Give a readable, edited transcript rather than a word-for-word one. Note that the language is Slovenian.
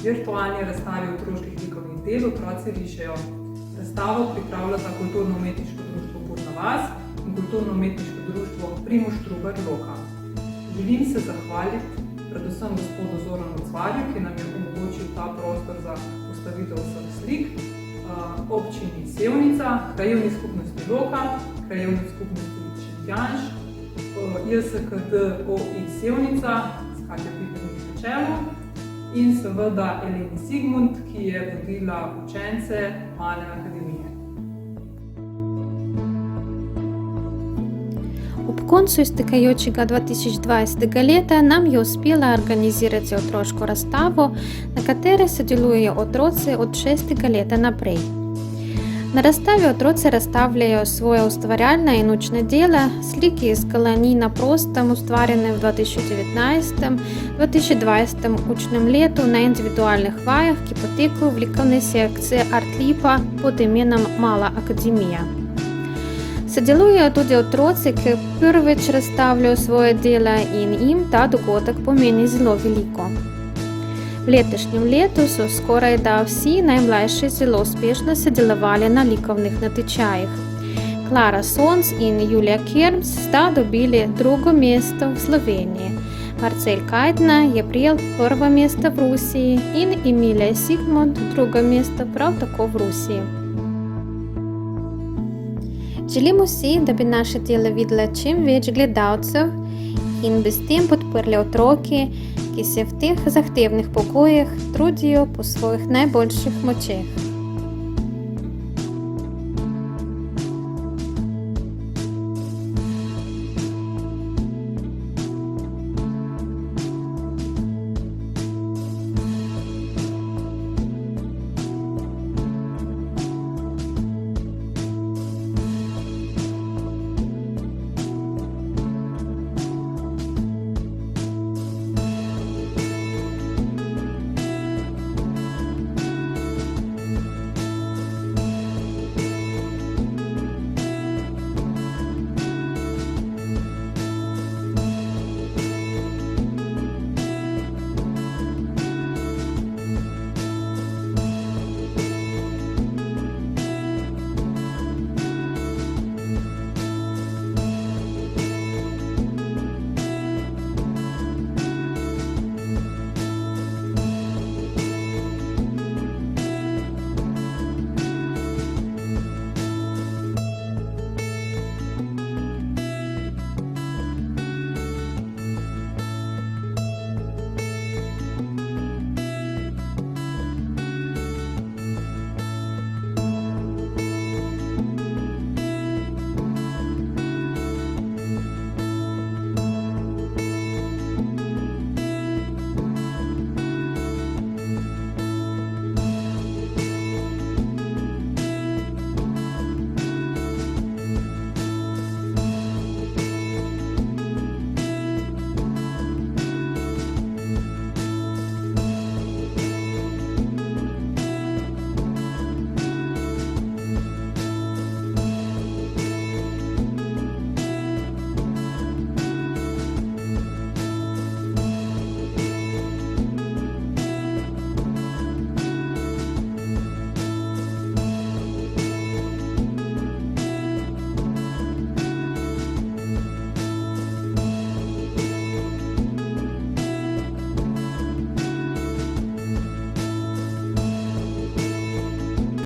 virtualni razstavi otroških likovnih del otroci rišejo. Razstavo pripravljata Kulturno-umetniško društvo Burna vas in Kulturno-umetniško društvo Primož Trubar Loka. Želim se zahvaliti predvsem gospodu Zoranu Cvarju, ki nam je omogočil ta prostor za postavitev vseh slik, občini Sevnica, krajevni skupnosti Loka, krajevni skupnosti Šentjanž, JSKD-OI Sevnica, s Katjo Pipernik na čelu, in seveda Eleni Sigmund, ki je vodila učence Male akademije. Ob koncu iztekajočega 2020 leta nam je uspela organizirati otroško razstavo, na kateri sodelujejo otroci od 6. leta naprej. Na razstavi otroci razstavljajo svoje ustvarjalne in učne dela, slike iz kolonij na prostem, ustvarjene v 2019-2020 učnem letu na individualnih vajah, ki potekajo v likovni sekciji Artlipa pod imenom Mala akademija. Sodelujejo tudi otroci, ki prvič razstavljajo svoje dela in jim ta dogodek pomeni zelo veliko. V letošnjem letu so skorajda vsi najmlajši zelo uspešno sodelovali na likovnih natečajih. Klara Sonc in Julija Kerms sta dobili 2. mesto v Sloveniji. Marcel Kajdna je prijel 1. mesto v Rusiji in Emilija Sigmund 2. mesto prav tako v Rusiji. Želimo si, da bi naše delo videlo čim več gledalcev in bi s tem podprli otroke, ki se v teh zahtevnih pogojih trudijo po svojih najboljših močeh.